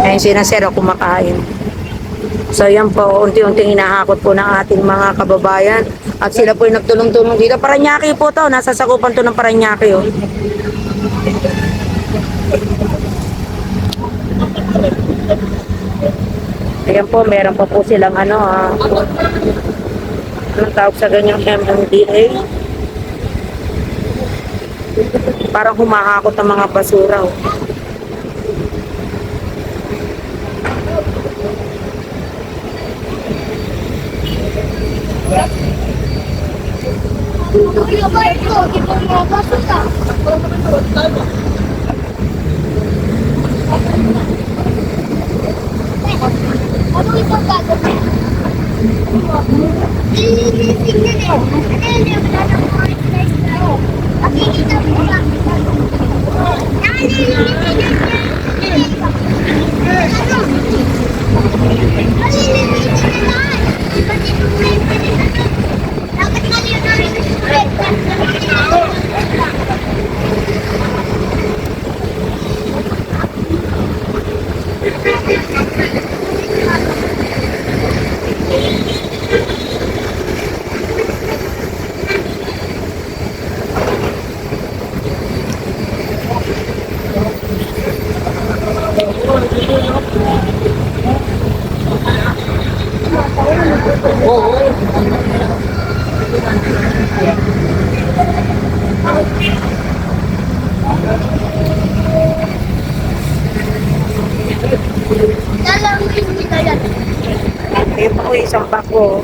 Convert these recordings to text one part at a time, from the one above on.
Ayun sila sir kumakain. So yan po, unti-unting hinahakot po ng ating mga kababayan. At sila po yung nagtulong-tulong dito. Paranaque po to, nasa sakupan to ng Paranaque. Oh. Ayan po, meron pa po silang anong tawag sa ganyang MMDA. Parang humahakot ang mga basura. Oh. Ano ito gagawin? Ililising na rin. Ano yun? Wala na mga slice na rin. Pakikita mo lang. Nalilisin na rin. Ano? Nalilisin na rin. Iba dito mo rin pa rin. Dapat nga yun na rin. Dalawin nila yan. Ayun po isang bako.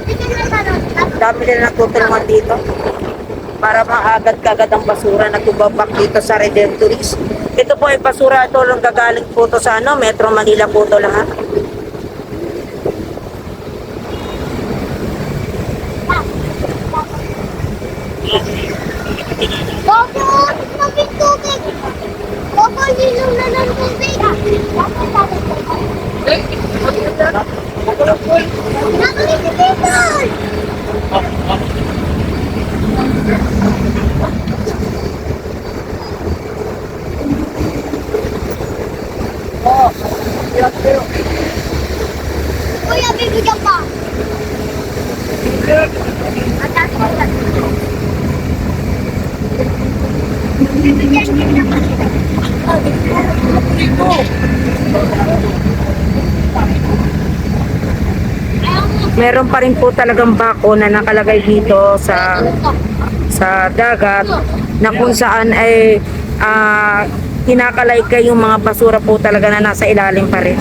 Ito na parang Dami nila natutulungan dito. Para maagad-kagad ang basura na tubabak dito sa Redemptorist. Ito po ay basura ito lang gagaling po to sa Metro Manila po to lahat. Bobo! Tubig, tubig! Bobo, linom na ng tubig! Nakalimutan! Kuya, bibigyan pa! Bibigyan din na Meron pa rin po talagang bako na nakalagay dito sa dagat na kung saan ay kinakalay yung mga basura po talaga na nasa ilalim pa rin.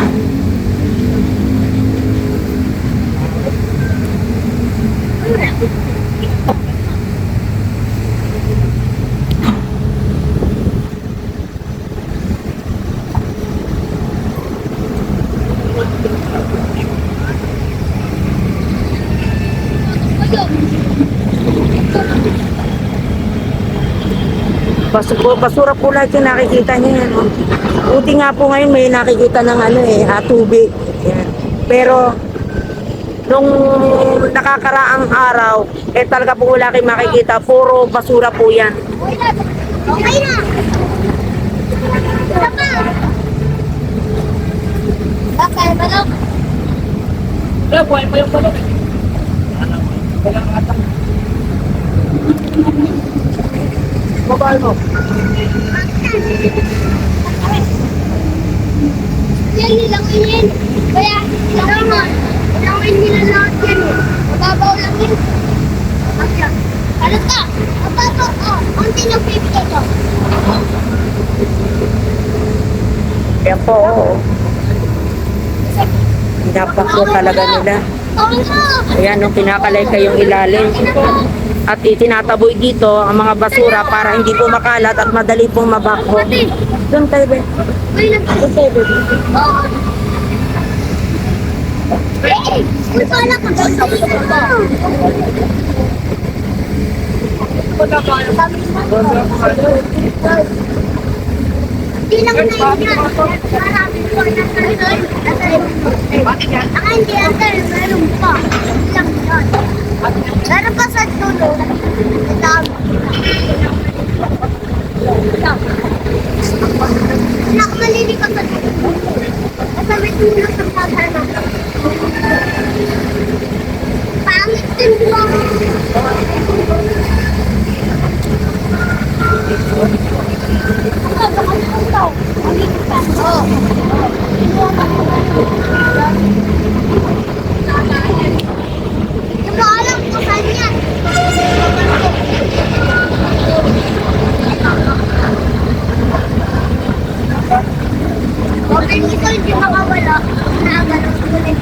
Basura po lahat yung nakikita niyo yan. Oh. Buti nga po ngayon may nakikita ng tubig. Yan. Pero nung nakakaraang araw, talaga po wala kayong makikita. Puro basura po yan. Okay na! Tama! Bakit? Balok? Kaya buhay pa yung balok. Walang atak. Babae mo. Yan nilangin yan. Kaya, ilangin nila lahat yan. Mababaw lang yun. Ano ka? Mababaw, ang tinapibigay ko. Yan po, oo. Dapat po talaga nila. Ayan, nung kinakalay kayong ilalim. At itinataboy dito ang mga basura para hindi po makalat at madali pong mabako. Doon tayo, be. Doon tayo, be. Eh, kung pala ka ba? Hindi lang na yun. Marami po na sa rin. Ang hindi ata, meron pa. Ilang yun. Meron pa sa dulo. Ang dami. Anak, malili ka sa Basta may tulong sa paghanap. Pangit din mo. Hindi mo alam kung saan yan. Okay, ito hindi makawala. Nakagalaw ulit.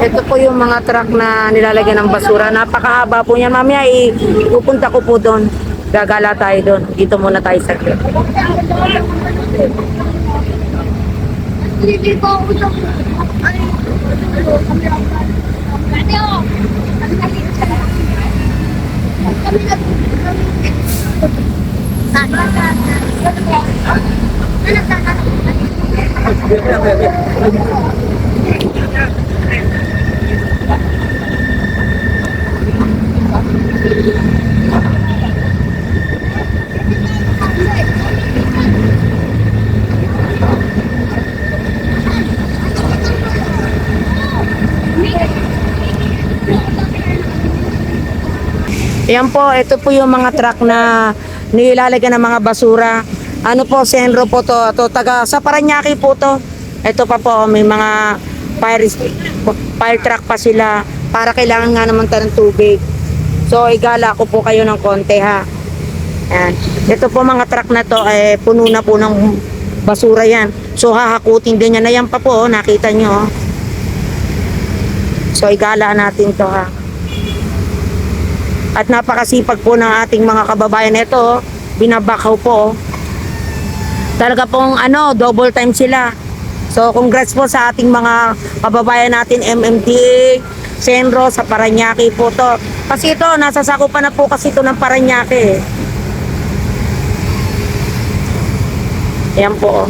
Ito po yung mga truck na nilalagyan ng basura. Napakahaba po yan. Mamaya pupunta ko po doon. Gagala tayo doon. Dito muna tayo sa Hindi ko ako sa... Ay, Ate, oh. Kami na... Ayan po, ito po yung mga truck na nilalagyan ng mga basura. Ano po, Senro po to. Ito, taga, sa Parañaque po to. Ito pa po, may mga fire truck pa sila. Para kailangan nga naman tayo ng tubig. So, igala ko po kayo ng konti ha. Ayan. Ito po mga truck na to, puno na po ng basura yan. So, hahakutin din yan. Ayan pa po, nakita nyo. So, igala natin to ha. At napakasipag po ng ating mga kababayan. Ito, binabakaw po. Talaga pong double time sila. So, congrats po sa ating mga kababayan natin, MMDA, Senro, sa Parañaque po to. Kasi ito, nasasakupan na po kasi ito ng Parañaque. Ayan po.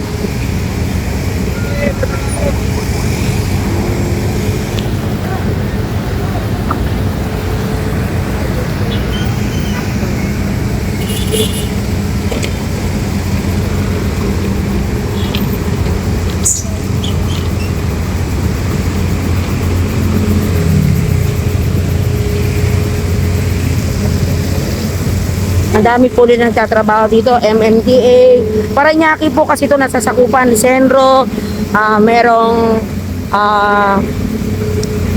Ang dami po rin nagtatrabaho dito, MMDA. Parañaque po kasi ito nasasakupan ni Senro. Merong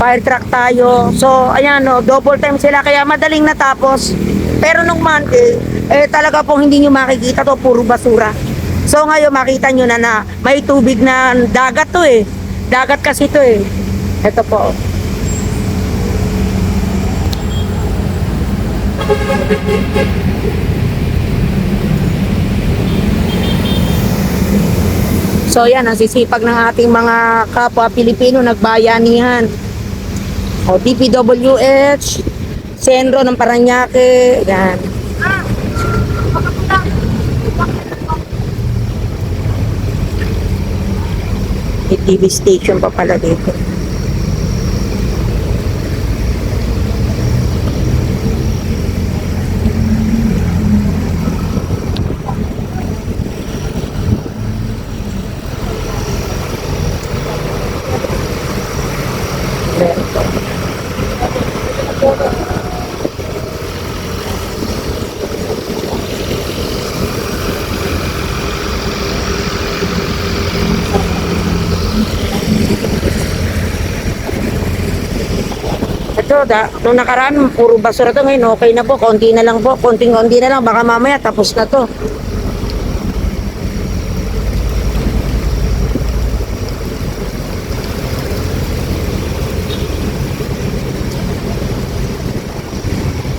fire truck tayo. So, ayan, double time sila kaya madaling natapos. Pero nung Monday, talaga po hindi nyo makikita to, puro basura. So, ngayon makita nyo na may tubig na dagat to eh. Dagat kasi to eh. Ito po. So yan, ang sisipag ng ating mga kapwa Pilipino, nagbayanihan. O DPWH, Senro ng Parañaque, yan. May TV station pa pala dito. Ito, nung nakaraan, puro basura to. Ngayon, okay na po. Konti na lang po. Konting-konti na lang. Baka mamaya, tapos na to.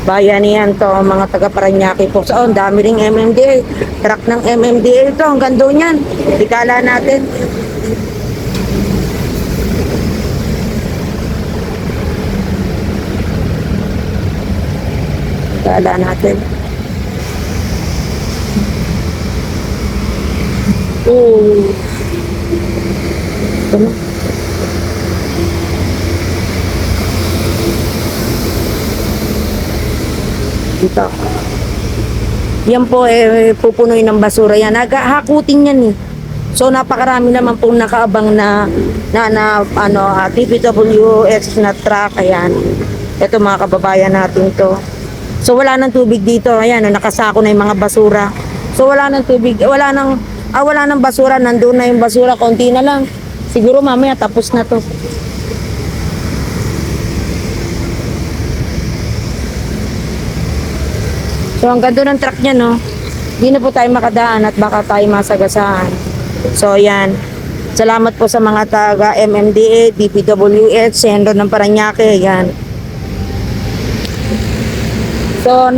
Bayanihan to, mga taga Parañaque po. So, ang dami ring MMDA. Truck ng MMDA ito. Ang ganda niyan. Ikala natin. Ikala natin. Oo. Ano? Dito. Yan po, pupunuin ng basura yan. Hakutin yan eh. So, napakarami naman pong nakaabang na TPWX na truck. Ayan. Ito mga kababayan natin to. So, wala nang tubig dito. Ayan, nakasako na yung mga basura. So, wala nang tubig. Wala nang basura. Nandun na yung basura. Konti na lang. Siguro mamaya tapos na to. So, ang ganda ng truck niya, no? Hindi na po tayo makadaan at baka tayo masagasaan. So, yan. Salamat po sa mga taga MMDA, DPWH, Sendro ng Parañaque, yan. So,